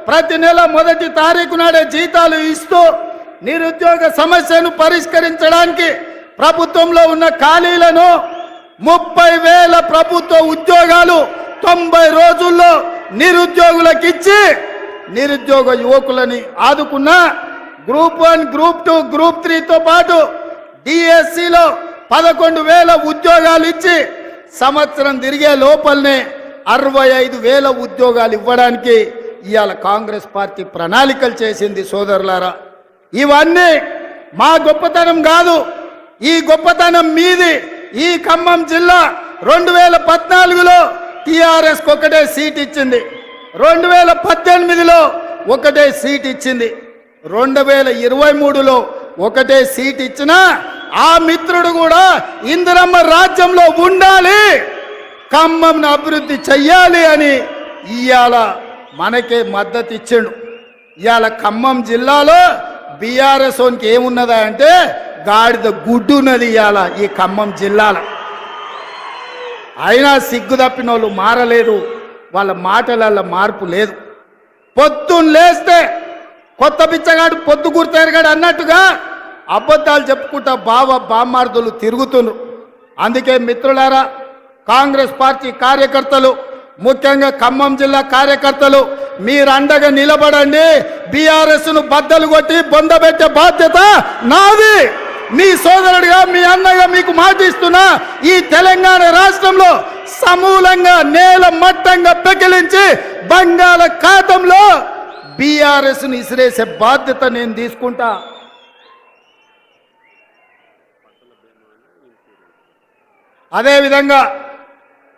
ప్రతి నెల మొదటి తారీఖు నాడే జీతాలు ఇస్తూ నిరుద్యోగ సమస్యను పరిష్కరించడానికి ప్రభుత్వంలో ఉన్న ఖాళీలను 30,000 ప్రభుత్వ ఉద్యోగాలు 90 రోజుల్లో నిరుద్యోగులకు ఇచ్చి నిరుద్యోగ యువకులని ఆదుకున్న గ్రూప్ 1, గ్రూప్ 2, గ్రూప్ 3తో పాటు డిఎస్సిలో 11,000 ఉద్యోగాలు ఇచ్చి సంవత్సరం తిరిగే లోపలనే 65,000 ఉద్యోగాలు ఇవ్వడానికి ఇవాళ కాంగ్రెస్ పార్టీ ప్రణాళికలు చేసింది. సోదరులారా, ఇవన్నీ మా గొప్పతనం కాదు, ఈ గొప్పతనం మీది. ఈ ఖమ్మం జిల్లా 2014లో టిఆర్ఎస్కి ఒకటే సీట్ ఇచ్చింది, 2018లో ఒకటే సీట్ ఇచ్చింది, 2023లో ఒకటే సీట్ ఇచ్చినా ఆ మిత్రుడు కూడా ఇందిరమ్మ రాజ్యంలో ఉండాలి, ఖమ్మంను అభివృద్ధి చెయ్యాలి అని ఇవాళ మనకే మద్దతు ఇచ్చిండు. ఇవాళ ఖమ్మం జిల్లాలో బీఆర్ఎస్ ఓన్కి ఏమున్నదా అంటే గాడిద గుడ్డు ఉన్నది ఇవాళ ఈ ఖమ్మం జిల్లాలో. అయినా సిగ్గు తప్పిన వాళ్ళు మారలేదు, వాళ్ళ మాటలలో మార్పు లేదు. పొద్దున్న లేస్తే కొత్త బిచ్చగాడు పొద్దు గుర్తెరగాడు అన్నట్టుగా అబద్ధాలు చెప్పుకుంటా బామ్మార్దులు తిరుగుతున్నారు. అందుకే మిత్రులారా, కాంగ్రెస్ పార్టీ కార్యకర్తలు, ముఖ్యంగా ఖమ్మం జిల్లా కార్యకర్తలు మీరు అండగా నిలబడండి. బీఆర్ఎస్ను బద్దలు కొట్టి బొందబెట్టే బాధ్యత నాది. మీ సోదరుడిగా, మీ అన్నగా మీకు మాటిస్తున్నా, ఈ తెలంగాణ రాష్ట్రంలో సమూలంగా నేల మట్టంగా పెకిలించి బంగాళాఖాతంలో బీఆర్ఎస్ను ఇసిరేసే బాధ్యత నేను తీసుకుంటా. అదేవిధంగా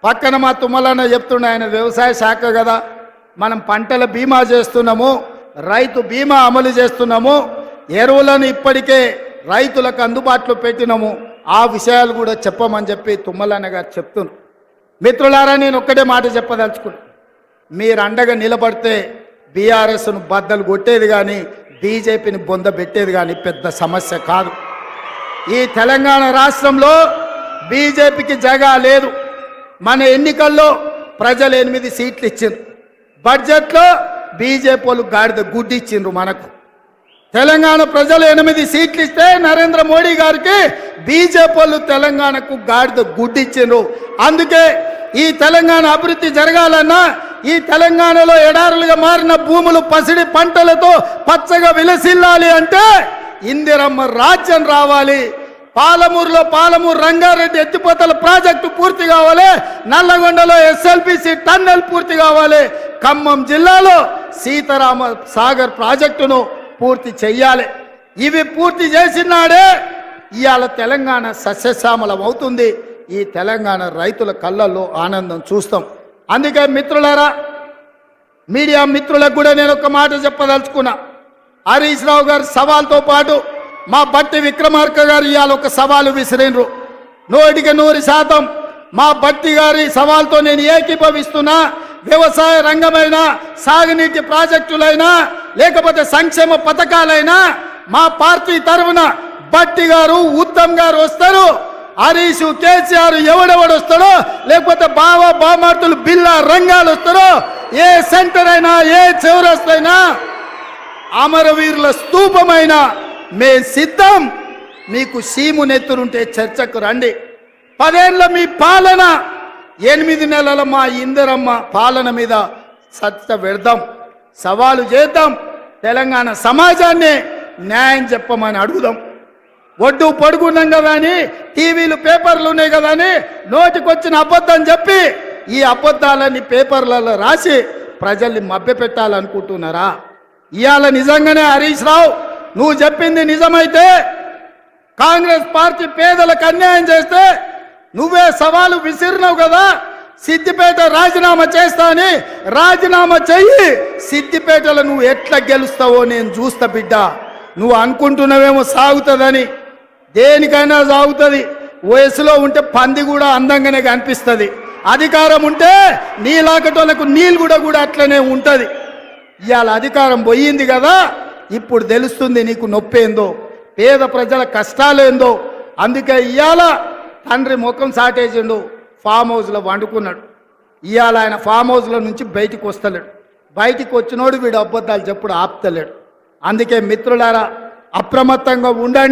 పక్కన మా తుమ్మలన్న చెప్తుండే, ఆయన వ్యవసాయ శాఖ కదా, మనం పంటల బీమా చేస్తున్నాము, రైతు బీమా అమలు చేస్తున్నాము, ఎరువులను ఇప్పటికే రైతులకు అందుబాటులో పెట్టినాము, ఆ విషయాలు కూడా చెప్పమని చెప్పి తుమ్మలన్న గారు చెప్తున్నారు. మిత్రులారా, నేను ఒక్కటే మాట చెప్పదలుచుకున్నా, మీరు అండగా నిలబడితే బీఆర్ఎస్ను బద్దలు కొట్టేది కానీ బీజేపీని బొంద పెట్టేది కానీ పెద్ద సమస్య కాదు. ఈ తెలంగాణ రాష్ట్రంలో బీజేపీకి జగా లేదు. మన ఎన్నికల్లో ప్రజలు 8 సీట్లు ఇచ్చిండ్రు, బడ్జెట్లో బీజేపీ వాళ్ళు గాడిద గుడ్డి ఇచ్చిండ్రు. మనకు తెలంగాణ ప్రజలు 8 సీట్లు ఇస్తే నరేంద్ర మోడీ గారికి బీజేపీ వాళ్ళు తెలంగాణకు గాడిద గుడ్డి ఇచ్చిండ్రు. అందుకే ఈ తెలంగాణ అభివృద్ధి జరగాలన్నా, ఈ తెలంగాణలో ఎడారులుగా మారిన భూములు పసిడి పంటలతో పచ్చగా విలసిల్లాలి అంటే ఇందిరమ్మ రాజ్యం రావాలి. పాలమూరులో పాలమూరు రంగారెడ్డి ఎత్తిపోతల ప్రాజెక్టు పూర్తి కావాలి, నల్లగొండలో ఎస్ఎల్బిసి టన్నెల్ పూర్తి కావాలి, ఖమ్మం జిల్లాలో సీతారామ సాగర్ ప్రాజెక్టును పూర్తి చెయ్యాలి. ఇవి పూర్తి చేసినాడే ఇవాళ తెలంగాణ సస్యశ్యామలం అవుతుంది. ఈ తెలంగాణ రైతుల కళ్ళల్లో ఆనందం చూస్తాం. అందుకే మిత్రులారా, మీడియా మిత్రులకు కూడా నేను ఒక మాట చెప్పదలుచుకున్నా. హరీష్ రావు గారి సవాల్తో పాటు మా బట్టి విక్రమార్క గారు ఇవాళ ఒక సవాలు విసిరినరు. 100% మా బట్టి గారి సవాల్తో నేను ఏకీభవిస్తున్నా. వ్యవసాయ రంగమైనా, సాగునీటి ప్రాజెక్టులైనా, లేకపోతే సంక్షేమ పథకాలైనా మా పార్టీ తరఫున బట్టి గారు, ఉత్తమ్ గారు వస్తారు. హరీష్, కేసీఆర్ ఎవడెవడు వస్తాడో, లేకపోతే బామార్తులు బిల్లా రంగాలు వస్తారో, ఏ సెంటర్ అయినా, ఏ చౌరస్తైనా, అమరవీరుల స్తూపమైనా మే సిద్ధం. మీకు సీము నెత్తురుంటే చర్చకు రండి. 10 ఏళ్ల మీ పాలన, 8 నెలల మా ఇందిరమ్మ పాలన మీద సత్త పెడదాం, సవాలు చేద్దాం. తెలంగాణ సమాజాన్ని న్యాయం చెప్పమని అడుగుదాం. ఒడ్డు పడుకున్నాం కదా అని, టీవీలు పేపర్లు ఉన్నాయి కదా అని నోటికొచ్చిన అబద్ధం చెప్పి ఈ అబద్ధాలని పేపర్లలో రాసి ప్రజల్ని మభ్యపెట్టాలనుకుంటున్నారా? ఇవాళ నిజంగానే హరీష్ రావు, నువ్వు చెప్పింది నిజమైతే, కాంగ్రెస్ పార్టీ పేదలకు అన్యాయం చేస్తే నువ్వే సవాలు విసిరినావు కదా, సిద్దిపేట రాజీనామా చేస్తా అని రాజీనామా చెయ్యి. సిద్దిపేటలో నువ్వు ఎట్లా గెలుస్తావో నేను చూస్తా బిడ్డ. నువ్వు అనుకుంటున్నావేమో సాగుతుందని, దేనికైనా సాగుతుంది. వయసులో ఉంటే పంది కూడా అందంగానే కనిపిస్తుంది, అధికారం ఉంటే నీలాకటోళ్ళకు నీళ్ళు కూడా అట్లనే ఉంటుంది. ఇవాళ అధికారం పోయింది కదా, ఇప్పుడు తెలుస్తుంది నీకు నొప్పేందో, పేద ప్రజల కష్టాలేందో. అందుకే ఇవాళ తండ్రి ముఖం సాటేసిండు, ఫామ్ హౌస్లో వండుకున్నాడు. ఇవాళ ఆయన ఫామ్ హౌస్లో నుంచి బయటికి వస్తలేడు. బయటికి వచ్చినోడు వీడు అబద్ధాలు చెప్పుడు ఆపుతలేడు. అందుకే మిత్రులారా అప్రమత్తంగా ఉండండి.